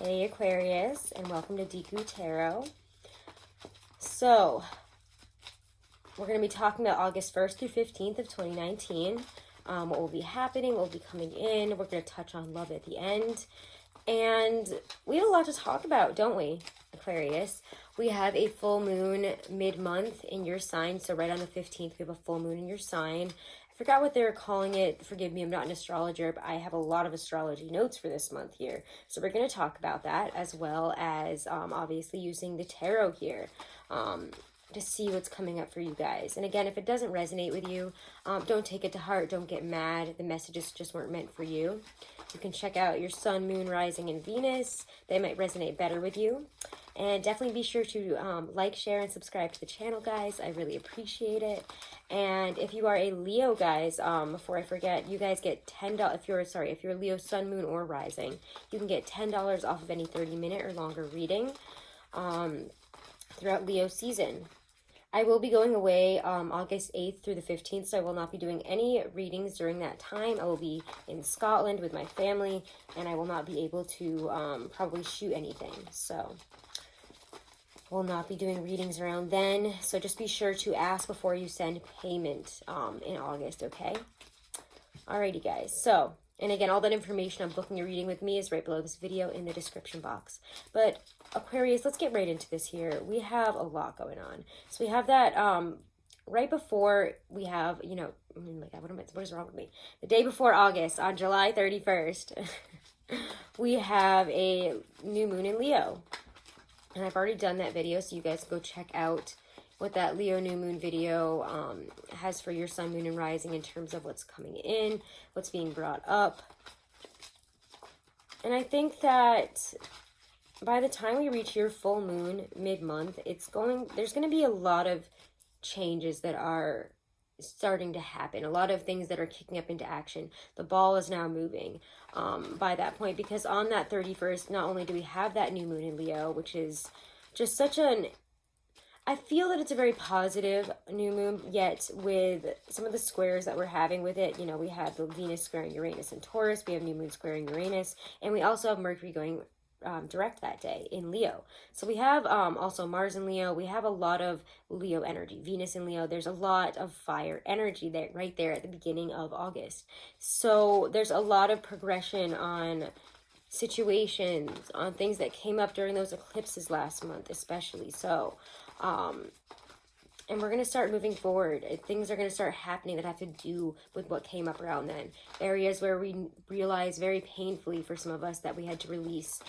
Hey Aquarius, and welcome to Deku Tarot. So, we're going to be talking about August 1st through 15th of 2019. What will be happening, what will be coming in. We're going to touch on love at the end. And we have a lot to talk about, don't we, Aquarius? We have a full moon mid-month in your sign. So right on the 15th, we have a full moon in your sign. I forgot what they're calling it. Forgive me, I'm not an astrologer, but I have a lot of astrology notes for this month here. So we're going to talk about that, as well as obviously using the tarot here to see what's coming up for you guys. And again, if it doesn't resonate with you, don't take it to heart. Don't get mad. The messages just weren't meant for you. You can check out your sun, moon, rising, and Venus. They might resonate better with you. And definitely be sure to like, share, and subscribe to the channel, guys. I really appreciate it. And if you are a Leo, guys, before I forget, you guys get $10. If you're Leo, sun, moon, or rising, you can get $10 off of any 30-minute or longer reading throughout Leo season. I will be going away August 8th through the 15th, so I will not be doing any readings during that time. I will be in Scotland with my family, and I will not be able to probably shoot anything. So will not be doing readings around then. So just be sure to ask before you send payment in August, okay? Alrighty, guys. So, and again, all that information on booking a reading with me is right below this video in the description box. But Aquarius, let's get right into this here. We have a lot going on. So we have that right before we have, you know, oh my God, what is wrong with me? The day before August, on July 31st, we have a new moon in Leo. And I've already done that video, so you guys go check out what that Leo new moon video has for your sun, moon, and rising in terms of what's coming in, what's being brought up. And I think that by the time we reach your full moon mid-month, there's going to be a lot of changes that are starting to happen. A lot of things that are kicking up into action. The ball is now moving by that point, because on that 31st, not only do we have that new moon in Leo, which is just I feel that it's a very positive new moon, yet with some of the squares that we're having with it, you know, we have the Venus squaring Uranus in Taurus, we have new moon squaring Uranus, and we also have Mercury going direct that day in Leo. So we have also Mars in Leo. We have a lot of Leo energy. Venus in Leo. There's a lot of fire energy there right there at the beginning of August. So there's a lot of progression on situations, on things that came up during those eclipses last month, especially. So and we're going to start moving forward. Things are going to start happening that have to do with what came up around then. Areas where we realize very painfully for some of us that we had to release.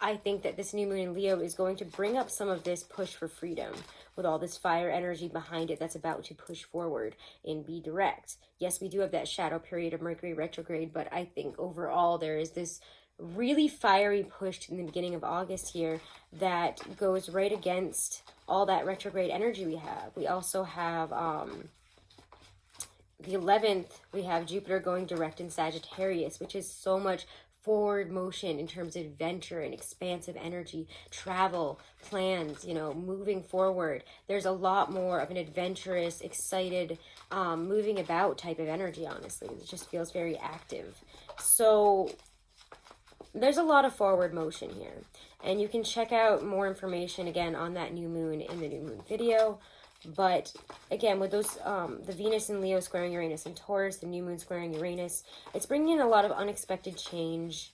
I think that this new moon in Leo is going to bring up some of this push for freedom with all this fire energy behind it that's about to push forward and be direct. Yes, we do have that shadow period of Mercury retrograde, but I think overall there is this really fiery push in the beginning of August here that goes right against all that retrograde energy we have. We also have the 11th, we have Jupiter going direct in Sagittarius, which is so much forward motion in terms of adventure and expansive energy, travel, plans, you know, moving forward. There's a lot more of an adventurous, excited, moving about type of energy, honestly. It just feels very active. So there's a lot of forward motion here. And you can check out more information, again, on that new moon in the new moon video. But again, with those, the Venus and Leo squaring Uranus and Taurus, the new moon squaring Uranus, it's bringing in a lot of unexpected change,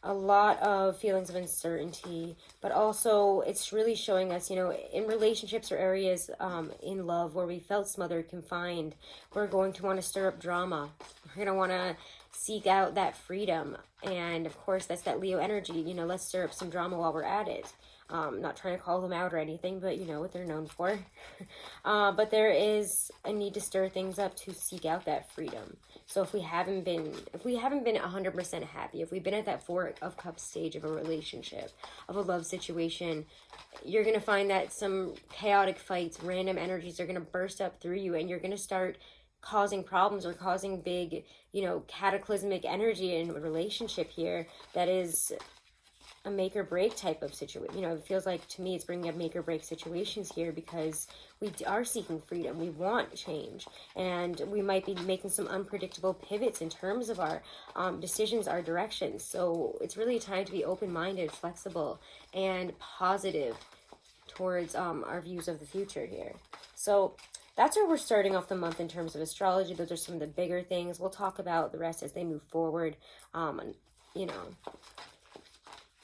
a lot of feelings of uncertainty, but also it's really showing us, you know, in relationships or areas in love where we felt smothered, confined, we're going to want to stir up drama. We're going to want to seek out that freedom. And of course, that's that Leo energy. You know, let's stir up some drama while we're at it. Not trying to call them out or anything, but you know what they're known for. But there is a need to stir things up to seek out that freedom. So if we haven't been 100% happy, if we've been at that Four of Cups stage of a relationship, of a love situation, you're going to find that some chaotic fights, random energies are going to burst up through you, and you're going to start causing problems or causing big, you know, cataclysmic energy in a relationship here that is a make or break type of situation. You know, it feels like to me it's bringing up make or break situations here, because we are seeking freedom. We want change, and we might be making some unpredictable pivots in terms of our decisions, our directions. So it's really a time to be open-minded, flexible, and positive towards our views of the future here. So that's where we're starting off the month in terms of astrology. Those are some of the bigger things. We'll talk about the rest as they move forward. You know,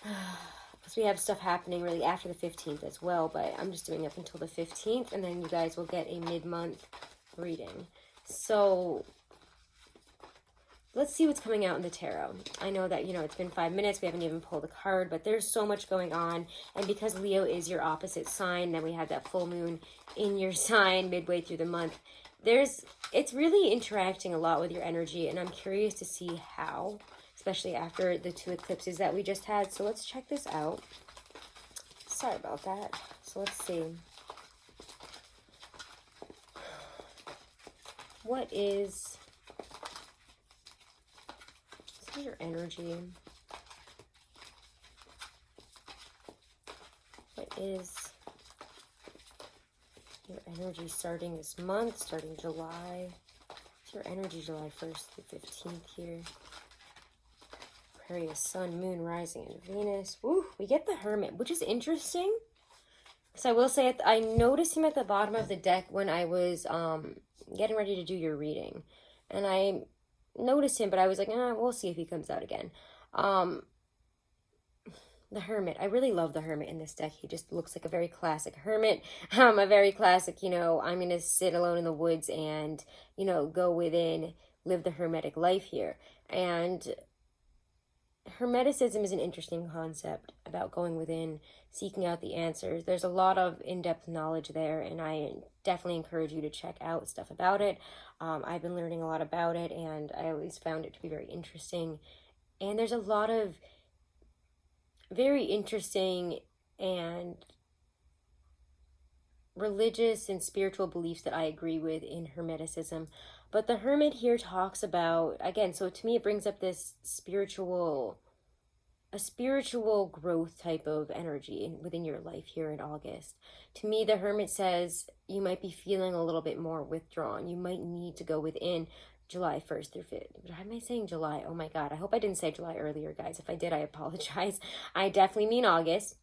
because we have stuff happening really after the 15th as well, but I'm just doing up until the 15th, and then you guys will get a mid-month reading. So let's see what's coming out in the tarot. I know that, you know, it's been 5 minutes. We haven't even pulled a card, but there's so much going on. And because Leo is your opposite sign, then we have that full moon in your sign midway through the month. It's really interacting a lot with your energy, and I'm curious to see how, especially after the 2 eclipses that we just had. So let's check this out. Sorry about that. So let's see. What is your energy? What is your energy starting this month, starting July? What's your energy July 1st through 15th here? Aquarius, Sun, Moon, Rising, and Venus. Woo, we get the Hermit, which is interesting. So I will say, I noticed him at the bottom of the deck when I was getting ready to do your reading. And I noticed him, but I was like, we'll see if he comes out again. The Hermit. I really love the Hermit in this deck. He just looks like a very classic Hermit. A very classic, you know, I'm going to sit alone in the woods and, you know, go within, live the Hermetic life here. And Hermeticism is an interesting concept about going within, seeking out the answers. There's a lot of in-depth knowledge there, and I definitely encourage you to check out stuff about it. I've been learning a lot about it, and I always found it to be very interesting. And there's a lot of very interesting and religious and spiritual beliefs that I agree with in Hermeticism. But the Hermit here talks about, again, so to me it brings up this spiritual growth type of energy within your life here in August. To me, the Hermit says you might be feeling a little bit more withdrawn. You might need to go within July 1st through 5th. Why am I saying July? Oh my God. I hope I didn't say July earlier, guys. If I did, I apologize. I definitely mean August.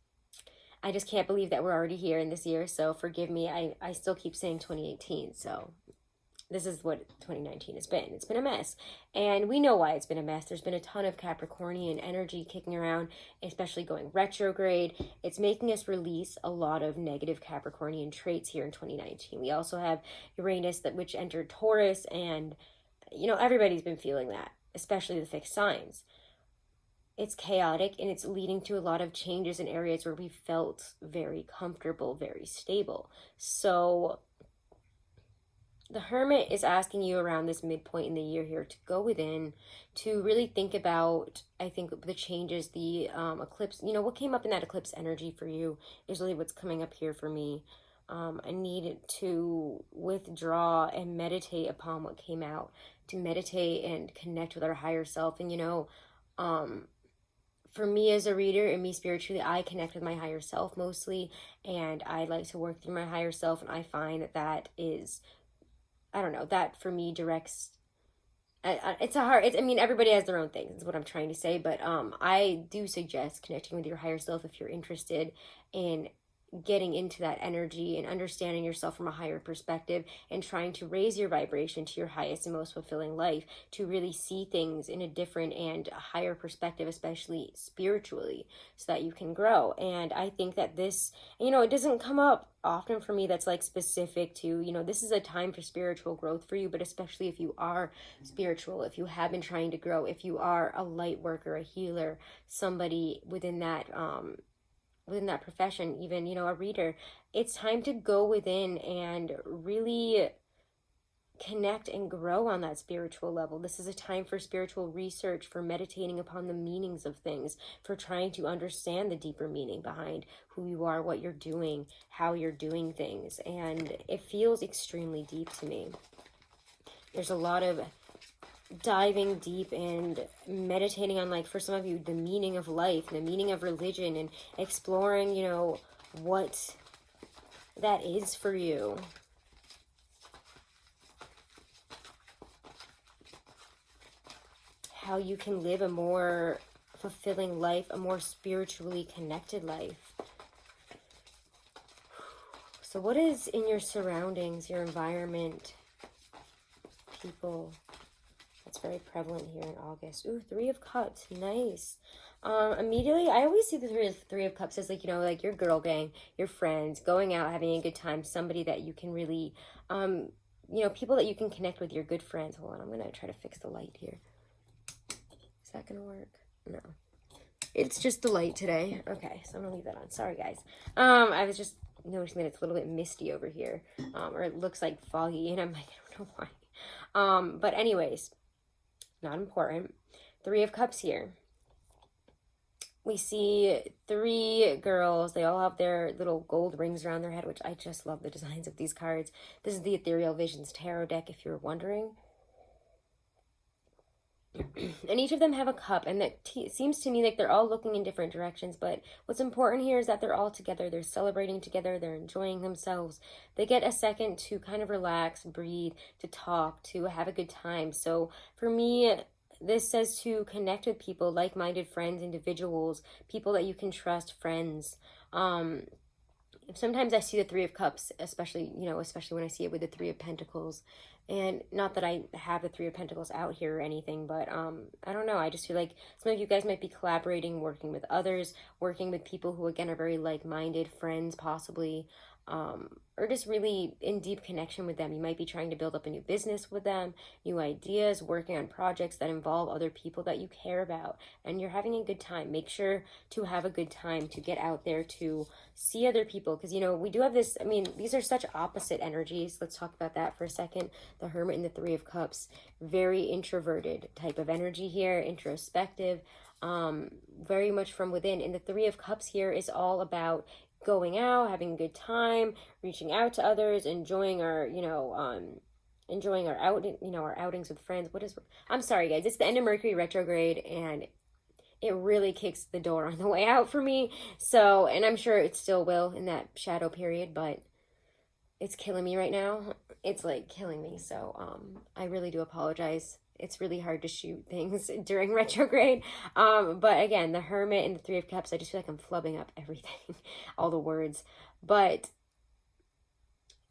I just can't believe that we're already here in this year, so forgive me. I still keep saying 2018, so this is what 2019 has been. It's been a mess, and we know why it's been a mess. There's been a ton of Capricornian energy kicking around, especially going retrograde. It's making us release a lot of negative Capricornian traits here in 2019. We also have Uranus, which entered Taurus, and, you know, everybody's been feeling that, especially the fixed signs. It's chaotic, and it's leading to a lot of changes in areas where we felt very comfortable, very stable. So the Hermit is asking you around this midpoint in the year here to go within, to really think about, I think, the changes, the eclipse, you know, what came up in that eclipse energy for you is really what's coming up here for me. I need to withdraw and meditate upon what came out, to meditate and connect with our higher self. And, you know, for me as a reader and me spiritually, I connect with my higher self mostly, and I like to work through my higher self, and I find that is, I don't know, that for me directs, I mean, everybody has their own things, is what I'm trying to say, but I do suggest connecting with your higher self if you're interested in getting into that energy and understanding yourself from a higher perspective and trying to raise your vibration to your highest and most fulfilling life, to really see things in a different and a higher perspective, especially spiritually, so that you can grow. And I think that this, you know, it doesn't come up often for me that's like specific to, you know, this is a time for spiritual growth for you, but especially if you are spiritual, if you have been trying to grow, if you are a light worker, a healer, somebody within that profession, even, you know, a reader, it's time to go within and really connect and grow on that spiritual level. This is a time for spiritual research, for meditating upon the meanings of things, for trying to understand the deeper meaning behind who you are, what you're doing, how you're doing things. And it feels extremely deep to me. There's a lot of diving deep and meditating on, like, for some of you, the meaning of life, the meaning of religion, and exploring, you know, what that is for you. How you can live a more fulfilling life, a more spiritually connected life. So what is in your surroundings, your environment, people? That's very prevalent here in August. Ooh, Three of Cups. Nice. Immediately, I always see the Three of Cups as, like, you know, like your girl gang, your friends, going out, having a good time, somebody that you can really, you know, people that you can connect with, your good friends. Hold on, I'm going to try to fix the light here. Is that going to work? No. It's just the light today. Okay, so I'm going to leave that on. Sorry, guys. I was just noticing that it's a little bit misty over here, or it looks like foggy, and I'm like, I don't know why. But anyways, not important. Three of Cups here. We see three girls. They all have their little gold rings around their head, which I just love the designs of these cards. This is the Ethereal Visions Tarot deck, if you're wondering. And each of them have a cup, and that seems to me like they're all looking in different directions, but what's important here is that they're all together. They're celebrating together. They're enjoying themselves. They get a second to kind of relax, breathe, to talk, to have a good time. So for me, this says to connect with people, like-minded friends, individuals, people that you can trust, friends. Sometimes I see the Three of Cups, especially when I see it with the Three of Pentacles. And not that I have the Three of Pentacles out here or anything, but I don't know. I just feel like some of you guys might be collaborating, working with others, working with people who, again, are very like-minded, friends possibly, or just really in deep connection with them. You might be trying to build up a new business with them, new ideas, working on projects that involve other people that you care about, and you're having a good time. Make sure to have a good time, to get out there, to see other people, because, you know, we do have this, I mean, these are such opposite energies. Let's talk about that for a second. The Hermit and the Three of Cups, very introverted type of energy here, introspective, very much from within. And the Three of Cups here is all about going out, having a good time, reaching out to others, enjoying our, our outings with friends. I'm sorry, guys, it's the end of Mercury retrograde, and it really kicks the door on the way out for me. So, and I'm sure it still will in that shadow period, but it's killing me right now. It's like killing me. So, I really do apologize. It's really hard to shoot things during retrograde. But again, the Hermit and the Three of Cups, I just feel like I'm flubbing up everything, all the words. But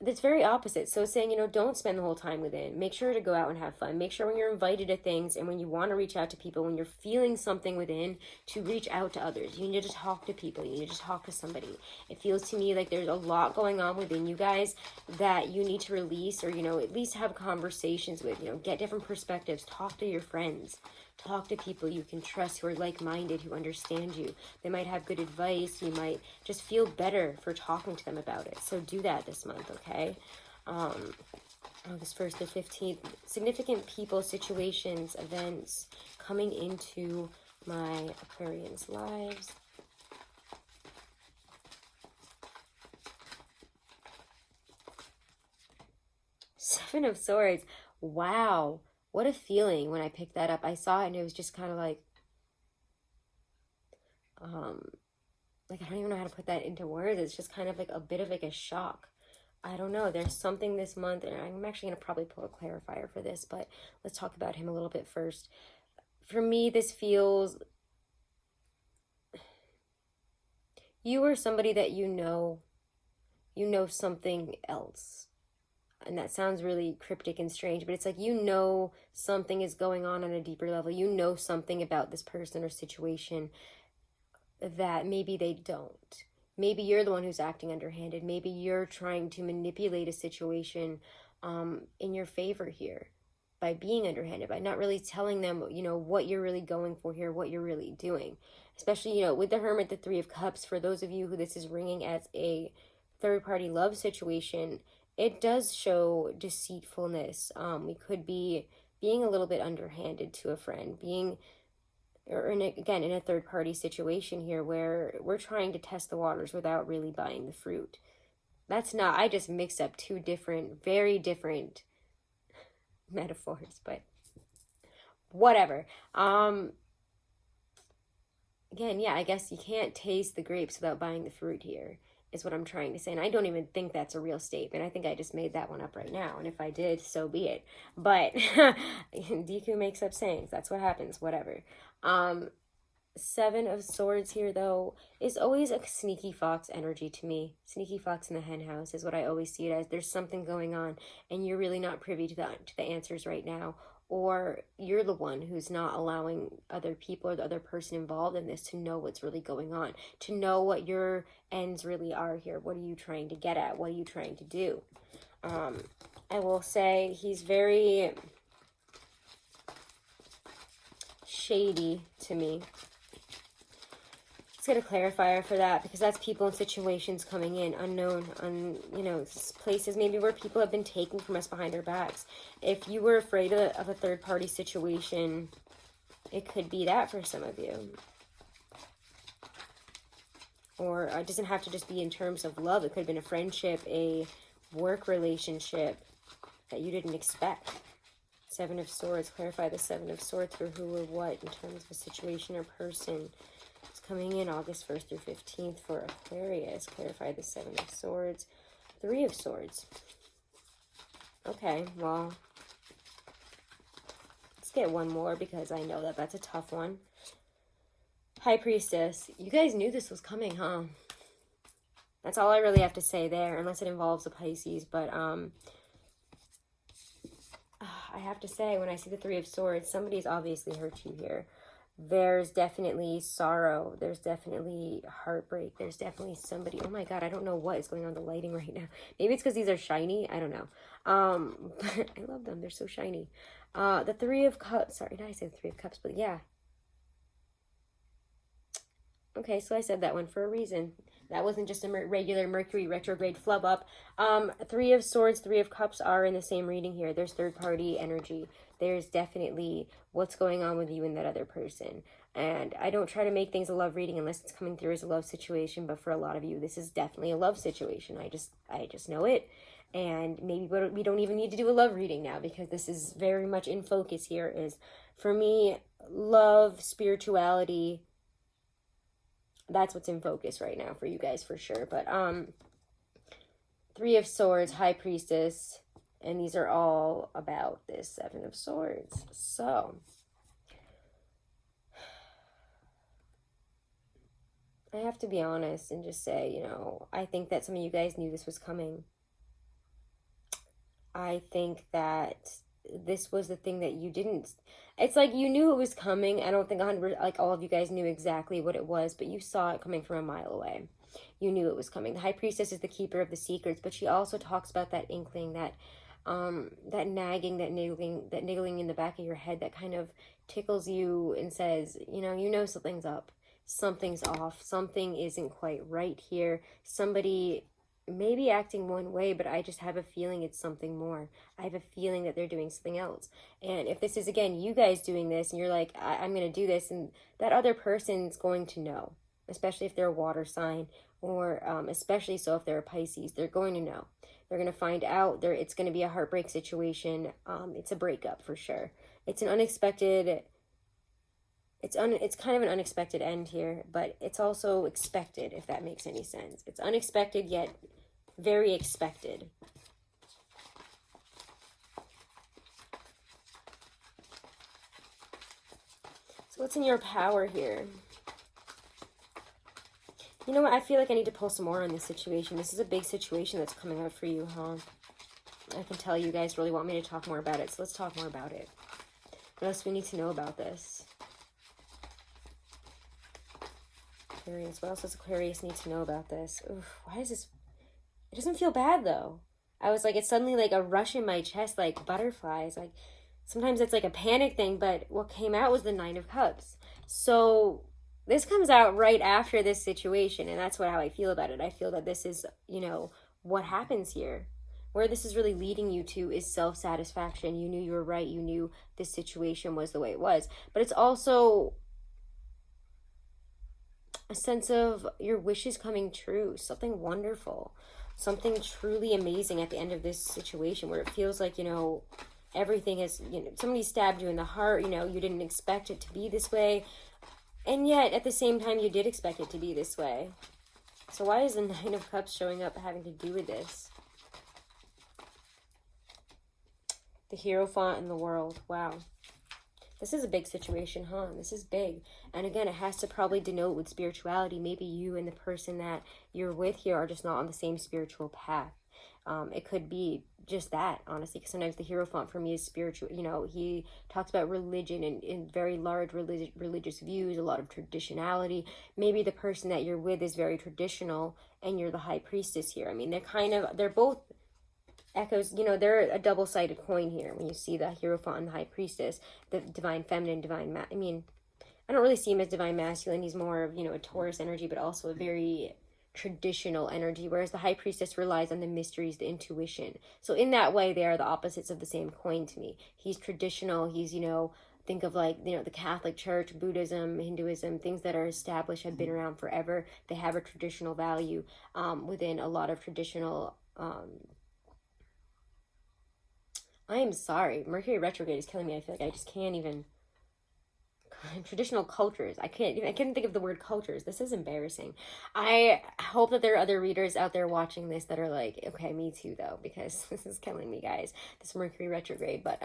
that's very opposite. So saying, you know, don't spend the whole time within. Make sure to go out and have fun. Make sure when you're invited to things and when you want to reach out to people, when you're feeling something within, to reach out to others. You need to talk to people. You need to talk to somebody. It feels to me like there's a lot going on within you guys that you need to release, or, you know, at least have conversations with, you know, get different perspectives. Talk to your friends. Talk to people you can trust who are like-minded, who understand you. They might have good advice. You might just feel better for talking to them about it. So do that this month, okay? August 1st to 15th. Significant people, situations, events coming into my Aquarians' lives. Seven of Swords. Wow. What a feeling when I picked that up. I saw it and it was just kind of like I don't even know how to put that into words. It's just kind of like a bit of like a shock. I don't know. There's something this month, and I'm actually going to probably pull a clarifier for this, but let's talk about him a little bit first. For me, this feels, you are somebody that you know something else. And that sounds really cryptic and strange, but it's like, you know, something is going on a deeper level. You know something about this person or situation that maybe they don't. Maybe you're the one who's acting underhanded. Maybe you're trying to manipulate a situation in your favor here by being underhanded, by not really telling them, you know, what you're really going for here, what you're really doing. Especially, you know, with the Hermit, the Three of Cups, for those of you who this is ringing as a third-party love situation, it does show deceitfulness. We could be being a little bit underhanded to a friend, in a third-party situation here where we're trying to test the waters without really buying the fruit. I just mixed up two very different metaphors, but whatever. Again, yeah, I guess you can't taste the grapes without buying the fruit here, is what I'm trying to say. And I don't even think that's a real statement. I think I just made that one up right now. And if I did, so be it. But Deku makes up sayings. That's what happens. Whatever. Seven of Swords here, though, is always a sneaky fox energy to me. Sneaky fox in the hen house is what I always see it as. There's something going on, and you're really not privy to the answers right now. Or you're the one who's not allowing other people or the other person involved in this to know what's really going on, to know what your ends really are here. What are you trying to get at? What are you trying to do? I will say he's very shady to me. Let's get a clarifier for that, because that's people and situations coming in, unknown, places maybe where people have been taking from us behind our backs. If you were afraid of a third-party situation, it could be that for some of you. Or it doesn't have to just be in terms of love. It could have been a friendship, a work relationship that you didn't expect. Seven of Swords. Clarify the Seven of Swords for who or what in terms of a situation or person. It's coming in August 1st through 15th for Aquarius. Clarify the Seven of Swords. Three of Swords. Okay, well, let's get one more because I know that that's a tough one. High Priestess. You guys knew this was coming, huh? That's all I really have to say there, unless it involves a Pisces. But I have to say, when I see the Three of Swords, somebody's obviously hurt you here. There's definitely sorrow. There's definitely heartbreak. There's definitely somebody. Oh my God, I don't know what is going on with the lighting right now. Maybe it's because these are shiny. I don't know. But I love them. They're so shiny. The Three of Cups. Sorry, did I say the Three of Cups? But yeah. Okay, so I said that one for a reason. That wasn't just a regular Mercury retrograde flub up. Three of Swords, Three of Cups are in the same reading here. There's third-party energy. There's definitely what's going on with you and that other person. And I don't try to make things a love reading unless it's coming through as a love situation. But for a lot of you, this is definitely a love situation. I just know it. And maybe we don't even need to do a love reading now, because this is very much in focus here. Is, for me, love, spirituality. That's what's in focus right now for you guys for sure. But Three of Swords, High Priestess, and these are all about this Seven of Swords. So I have to be honest and just say, I think that some of you guys knew this was coming. I think that this was the thing that you didn't. It's like you knew it was coming. I don't think 100 like all of you guys knew exactly what it was, but you saw it coming from a mile away. You knew it was coming. The High Priestess is the keeper of the secrets, but she also talks about that inkling, that that nagging, that niggling in the back of your head that kind of tickles you and says, you know something's up, something's off, something isn't quite right here. Somebody may be acting one way, but I just have a feeling it's something more. I have a feeling that they're doing something else. And if this is, again, you guys doing this, and you're like, I'm going to do this, and that other person's going to know, especially if they're a water sign, or especially so if they're a Pisces, they're going to know. They're going to find out. It's going to be a heartbreak situation. It's a breakup for sure. It's an unexpected... It's kind of an unexpected end here, but it's also expected, if that makes any sense. It's unexpected, yet very expected. So what's in your power here? You know what? I feel like I need to pull some more on this situation. This is a big situation that's coming out for you, huh? I can tell you guys really want me to talk more about it, so let's talk more about it. What else do we need to know about this? Aquarius. What else does Aquarius need to know about this? Oof, why is this? It doesn't feel bad, though. I was like, it's suddenly like a rush in my chest, like butterflies. Like, sometimes it's like a panic thing, but what came out was the Nine of Cups. So this comes out right after this situation, and that's how I feel about it. I feel that this is, what happens here. Where this is really leading you to is self-satisfaction. You knew you were right. You knew this situation was the way it was. But it's also a sense of your wishes coming true, something wonderful, something truly amazing at the end of this situation, where it feels like, everything is, somebody stabbed you in the heart, you didn't expect it to be this way. And yet, at the same time, you did expect it to be this way. So why is the Nine of Cups showing up having to do with this? The Hierophant in the World. Wow. This is a big situation, huh? This is big. And again, it has to probably denote with spirituality. Maybe you and the person that you're with here are just not on the same spiritual path. It could be just that, honestly, because sometimes the Hierophant for me is spiritual. He talks about religion and very large religious views, a lot of traditionality. Maybe the person that you're with is very traditional and you're the High Priestess here. I mean, they're both echoes, they're a double-sided coin here. When you see the Hierophant and the High Priestess, the divine feminine, I don't really see him as divine masculine. He's more of, a Taurus energy, but also a very traditional energy, whereas the High Priestess relies on the mysteries, the intuition. So in that way, they are the opposites of the same coin to me. He's traditional. He's, think of like, the Catholic Church, Buddhism, Hinduism, things that are established, have been around forever. They have a traditional value within a lot of traditional I am sorry. Mercury retrograde is killing me. I feel like I just can't even. Traditional cultures. I can't think of the word cultures. This is embarrassing. I hope that there are other readers out there watching this that are like, okay, me too though, because this is killing me, guys. This Mercury retrograde. But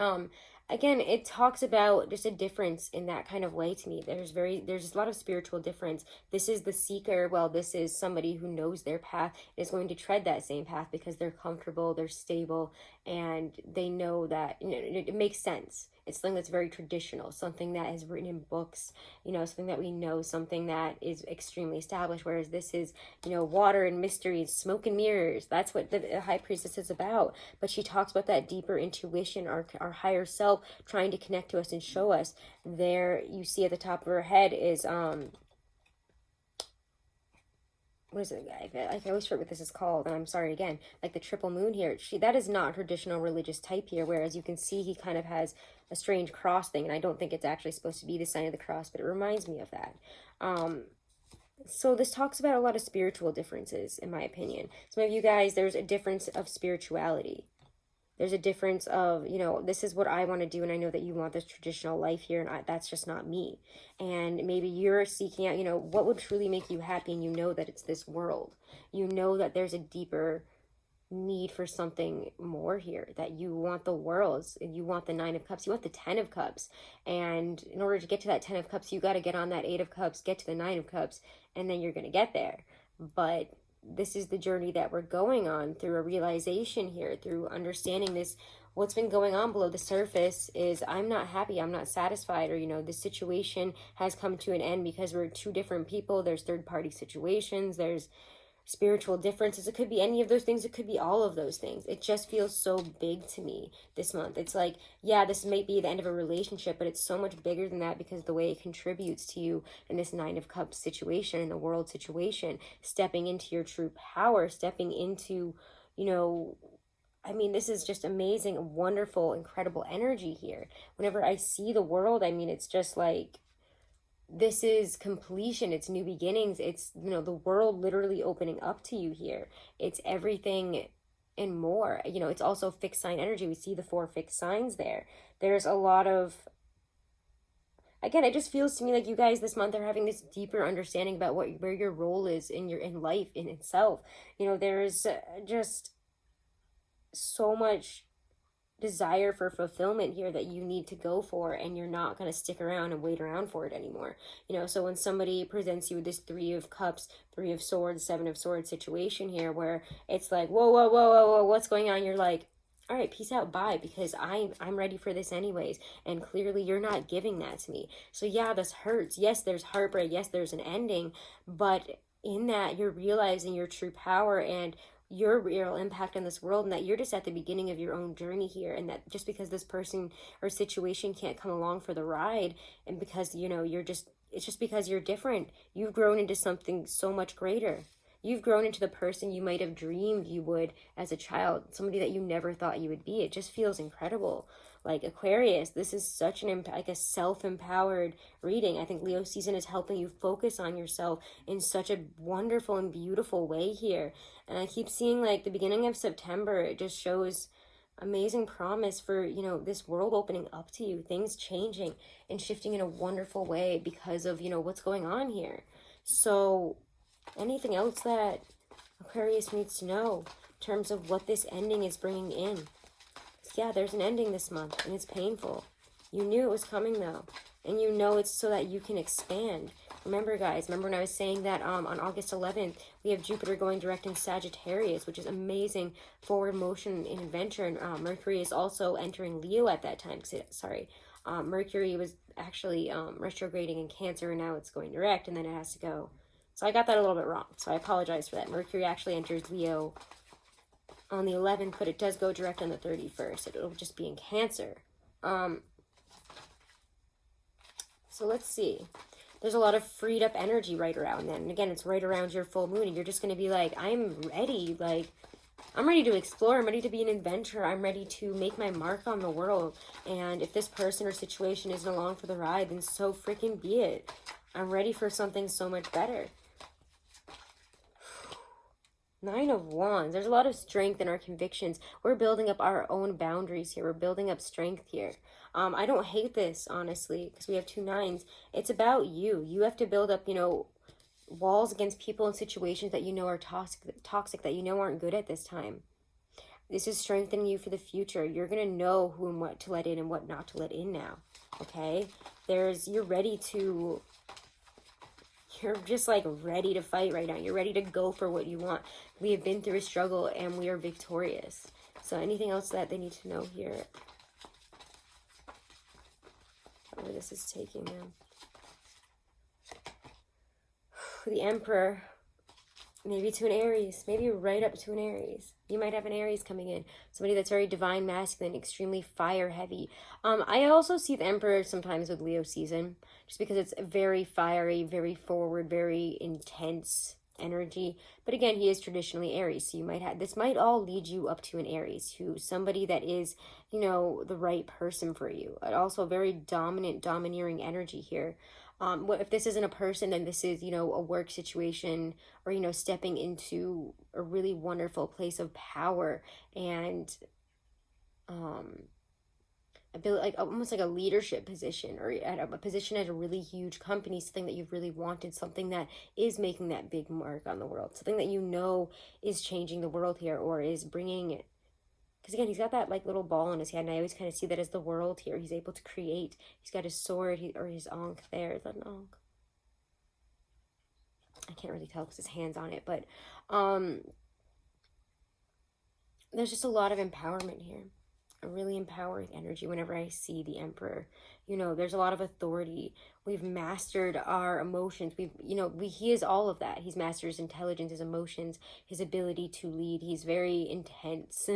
again, it talks about just a difference in that kind of way to me. There's a lot of spiritual difference. This is the seeker. Well, this is somebody who knows their path, is going to tread that same path because they're comfortable, they're stable, and they know that, it makes sense. It's something that's very traditional, something that is written in books, something that we know, something that is extremely established, whereas this is, water and mysteries, smoke and mirrors. That's what the High Priestess is about. But she talks about that deeper intuition, our higher self trying to connect to us and show us. There, you see at the top of her head is, what is it? I always forget what this is called, and I'm sorry again. Like the triple moon here, that is not traditional religious type here. Whereas you can see he kind of has a strange cross thing, and I don't think it's actually supposed to be the sign of the cross, but it reminds me of that. So this talks about a lot of spiritual differences, in my opinion. Some of you guys, there's a difference of spirituality. There's a difference of, this is what I want to do, and I know that you want this traditional life here, and that's just not me. And maybe you're seeking out, what would truly make you happy, and you know that it's this world. You know that there's a deeper need for something more here, that you want the worlds, and you want the Nine of Cups, you want the Ten of Cups. And in order to get to that Ten of Cups, you got to get on that Eight of Cups, get to the Nine of Cups, and then you're going to get there. But this is the journey that we're going on through a realization here, through understanding this. What's been going on below the surface is I'm not happy, I'm not satisfied, or, this situation has come to an end because we're two different people. There's third-party situations, there's spiritual differences. It could be any of those things. It could be all of those things. It just feels so big to me this month. It's like, yeah, this might be the end of a relationship, but it's so much bigger than that because the way it contributes to you in this Nine of Cups situation, in the world situation, stepping into your true power, stepping into, this is just amazing, wonderful, incredible energy here. Whenever I see the world, it's just like, this is completion, it's new beginnings, it's, the world literally opening up to you here. It's everything and more. It's also fixed sign energy. We see the 4 fixed signs there. There's a lot of, again, it just feels to me like you guys this month are having this deeper understanding about where your role is in life in itself. There's just so much desire for fulfillment here that you need to go for, and you're not going to stick around and wait around for it anymore. So when somebody presents you with this 3 of Cups, 3 of Swords, 7 of Swords situation here, where it's like, whoa, what's going on? You're like, all right, peace out, bye, because I'm ready for this anyways, and clearly you're not giving that to me. So yeah, this hurts. Yes, there's heartbreak. Yes, there's an ending, but in that you're realizing your true power and your real impact on this world, and that you're just at the beginning of your own journey here, and that just because this person or situation can't come along for the ride, and because it's just because you're different, you've grown into something so much greater. You've grown into the person you might have dreamed you would as a child, somebody that you never thought you would be. It just feels incredible. Like Aquarius, this is such a self-empowered reading. I think Leo season is helping you focus on yourself in such a wonderful and beautiful way here. And I keep seeing like the beginning of September, it just shows amazing promise for, you know, this world opening up to you, things changing and shifting in a wonderful way because of, you know, what's going on here. So anything else that Aquarius needs to know in terms of what this ending is bringing in? Yeah, there's an ending this month, and it's painful. You knew it was coming, though, and you know it's so that you can expand. Remember, guys, remember when I was saying that on August 11th, we have Jupiter going direct in Sagittarius, which is amazing forward motion and adventure, and Mercury is also entering Leo at that time. Sorry, Mercury was actually retrograding in Cancer, and now it's going direct, and then it has to go. So I got that a little bit wrong, so I apologize for that. Mercury actually enters Leo on the 11th, but it does go direct on the 31st. It'll just be in Cancer. So let's see. There's a lot of freed up energy right around then. And again, it's right around your full moon, and you're just going to be like, I'm ready. Like, I'm ready to explore. I'm ready to be an adventurer. I'm ready to make my mark on the world. And if this person or situation isn't along for the ride, then so freaking be it. I'm ready for something so much better. 9 of Wands. There's a lot of strength in our convictions. We're building up our own boundaries here. We're building up strength here. I don't hate this, honestly, because we have 2 9s. It's about you. You have to build up, you know, walls against people and situations that you know are toxic, that you know aren't good at this time. This is strengthening you for the future. You're going to know who and what to let in and what not to let in now, okay? You're ready to... You're just like ready to fight right now. You're ready to go for what you want. We have been through a struggle and we are victorious. So anything else that they need to know here? Where this is taking them. The Emperor. Maybe to an Aries. Maybe right up to an Aries. You might have an Aries coming in. Somebody that's very divine masculine, extremely fire heavy. I also see the Emperor sometimes with Leo season. Just because it's very fiery, very forward, very intense energy. But again, he is traditionally Aries. So you might have, this might all lead you up to an Aries. To somebody that is, you know, the right person for you. But also very dominant, domineering energy here. What if this isn't a person, then this is, you know, a work situation, or, you know, stepping into a really wonderful place of power and like almost like a leadership position, or at a position at a really huge company, something that you've really wanted, something that is making that big mark on the world, something that you know is changing the world here, or is bringing it. Because again, he's got that like little ball in his hand, and I always kind of see that as the world here. He's able to create. He's got his sword, or his ankh there. Is that an ankh? I can't really tell because his hand's on it, but there's just a lot of empowerment here. A really empowering energy whenever I see the Emperor. You know, there's a lot of authority. We've mastered our emotions. He is all of that. He's mastered his intelligence, his emotions, his ability to lead. He's very intense.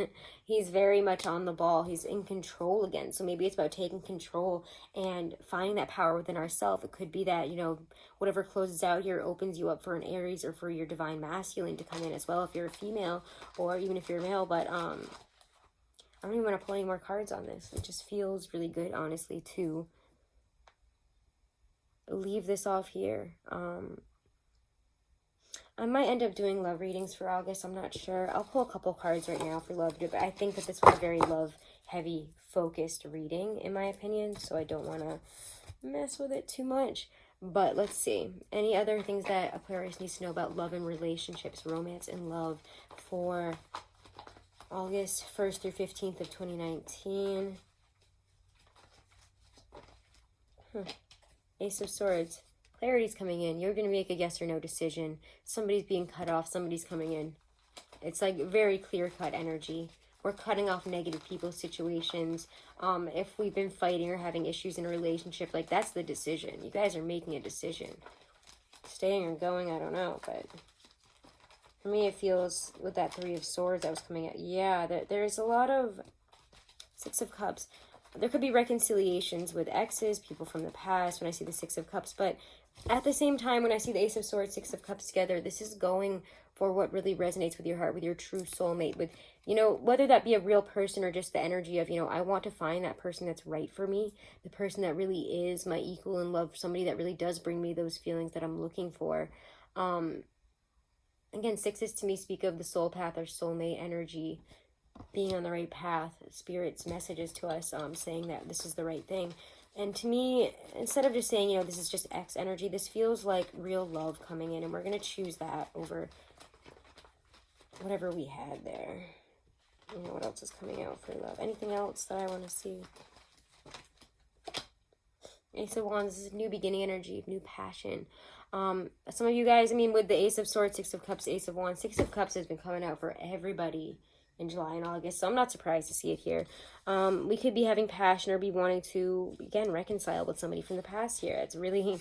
He's very much on the ball. He's in control again. So maybe it's about taking control and finding that power within ourselves. It could be that, you know, whatever closes out here opens you up for an Aries or for your divine masculine to come in as well if you're a female, or even if you're a male. But I don't even want to pull any more cards on this. It just feels really good, honestly, to leave this off here. I might end up doing love readings for August. I'm not sure. I'll pull a couple cards right now for love, but I think that this was a very love-heavy, focused reading, in my opinion, so I don't want to mess with it too much. But let's see. Any other things that Aquarius needs to know about love and relationships, romance and love for August 1st through 15th of 2019. Ace of Swords. Clarity's coming in. You're going to make a yes or no decision. Somebody's being cut off. Somebody's coming in. It's like very clear-cut energy. We're cutting off negative people, situations. If we've been fighting or having issues in a relationship, like, that's the decision. You guys are making a decision. Staying or going, I don't know, but for me, it feels with that 3 of Swords that was coming out. Yeah, there's a lot of 6 of Cups. There could be reconciliations with exes, people from the past, when I see the 6 of Cups. But at the same time, when I see the Ace of Swords, 6 of Cups together, this is going for what really resonates with your heart, with your true soulmate, with, you know, whether that be a real person or just the energy of, you know, I want to find that person that's right for me, the person that really is my equal in love, somebody that really does bring me those feelings that I'm looking for. Again, 6s to me speak of the soul path or soulmate energy. being on the right path. Spirit's messages to us, saying that this is the right thing. And to me, instead of just saying, you know, this is just X energy, this feels like real love coming in. And we're going to choose that over whatever we had there. You know, what else is coming out for love? Anything else that I want to see? Ace of Wands is new beginning energy, new passion. Some of you guys, I mean, with the Ace of Swords, Six of Cups, Ace of Wands, Six of Cups has been coming out for everybody in July and August, so I'm not surprised to see it here. We could be having passion or be wanting to, again, reconcile with somebody from the past here. It's really,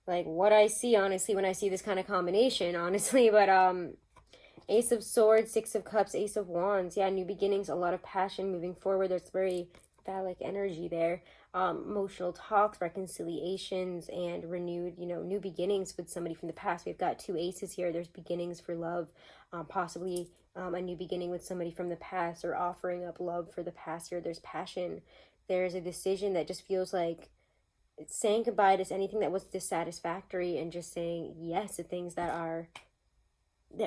like, what I see, honestly, when I see this kind of combination, honestly, but, Ace of Swords, Six of Cups, Ace of Wands, yeah, new beginnings, a lot of passion moving forward. There's very phallic energy there. Emotional talks, reconciliations, and renewed, you know, new beginnings with somebody from the past. We've got two aces here. There's beginnings for love, possibly a new beginning with somebody from the past, or offering up love for the past here. There's passion. There's a decision that just feels like it's saying goodbye to anything that was dissatisfactory and just saying yes to things that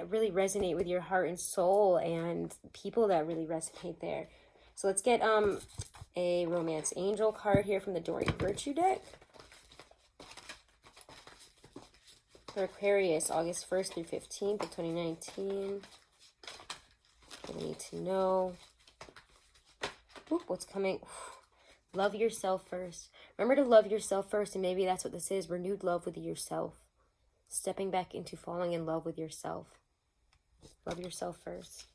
really resonate with your heart and soul, and people that really resonate there. So let's get a Romance Angel card here from the Doreen Virtue deck. For Aquarius, August 1st through 15th of 2019. What we need to know. Ooh, what's coming? Ooh. Love yourself first. Remember to love yourself first, and maybe that's what this is. Renewed love with yourself. Stepping back into falling in love with yourself. Love yourself first.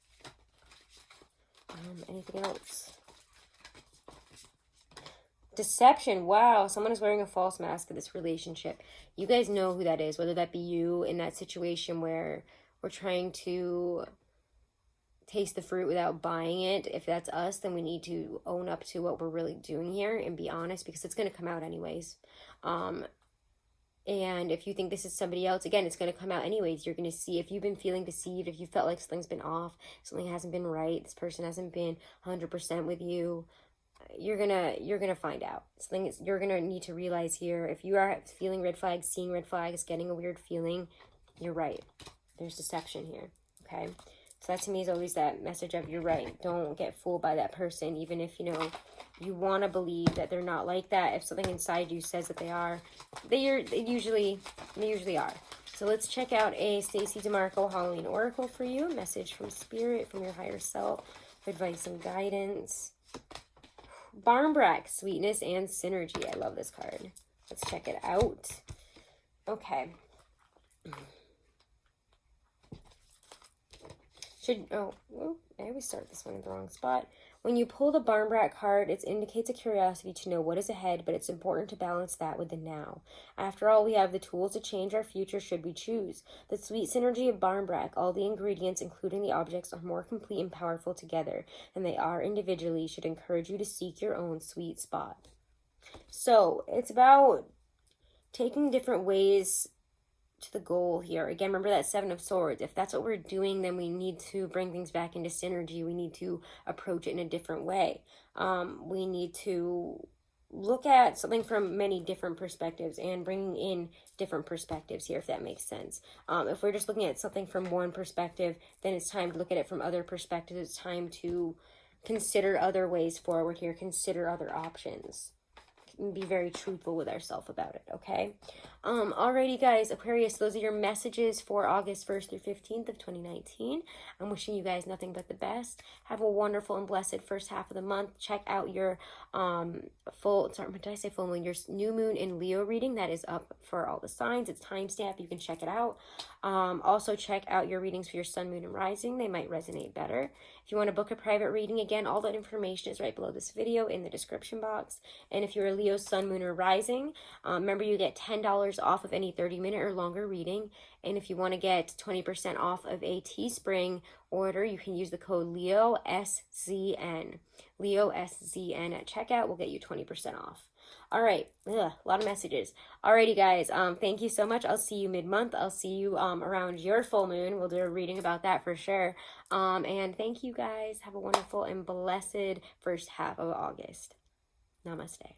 Anything else? Deception. Wow, someone is wearing a false mask in this relationship. You guys know who that is, whether that be you in that situation where we're trying to taste the fruit without buying it. If that's us, then we need to own up to what we're really doing here and be honest, because it's going to come out anyways. And if you think this is somebody else, again, it's going to come out anyways. You're going to see if you've been feeling deceived, if you felt like something's been off, something hasn't been right, this person hasn't been 100% with you, you're gonna find out. You're gonna need to realize here, if you are feeling red flags, seeing red flags, getting a weird feeling, you're right. There's deception here, okay? So that to me is always that message of you're right. Don't get fooled by that person, even if, you know, you want to believe that they're not like that. If something inside you says that they are, they usually are. So let's check out a Stacey DeMarco Halloween Oracle for you. Message from Spirit, from your higher self, advice and guidance. Barmbrack, sweetness and synergy. I love this card. Let's check it out. Okay. I always start this one in the wrong spot. When you pull the Barmbrack card, it indicates a curiosity to know what is ahead, but it's important to balance that with the now. After all, we have the tools to change our future should we choose. The sweet synergy of Barmbrack, all the ingredients, including the objects, are more complete and powerful together than they are individually, should encourage you to seek your own sweet spot. So, it's about taking different ways to the goal here. Again, remember that Seven of Swords. If that's what we're doing, then we need to bring things back into synergy. We need to approach it in a different way. We need to look at something from many different perspectives and bringing in different perspectives here, if that makes sense. If we're just looking at something from one perspective, then it's time to look at it from other perspectives. It's time to consider other ways forward here, consider other options. Be very truthful with ourselves about it, okay? Alrighty, guys, Aquarius, those are your messages for August 1st through 15th of 2019. I'm wishing you guys nothing but the best. Have a wonderful and blessed first half of the month. Check out your your new moon in Leo reading that is up for all the signs. It's timestamped. You can check it out. Also, check out your readings for your sun, moon, and rising. They might resonate better. If you want to book a private reading, again, all that information is right below this video in the description box. And if you're a Leo, sun, moon, or rising, remember you get $10 off of any 30-minute or longer reading. And if you want to get 20% off of a Teespring order, you can use the code LEOSZN. LEOSZN at checkout will get you 20% off. All right, a lot of messages. Alrighty, guys, thank you so much. I'll see you mid-month. I'll see you around your full moon. We'll do a reading about that for sure. And thank you, guys. Have a wonderful and blessed first half of August. Namaste.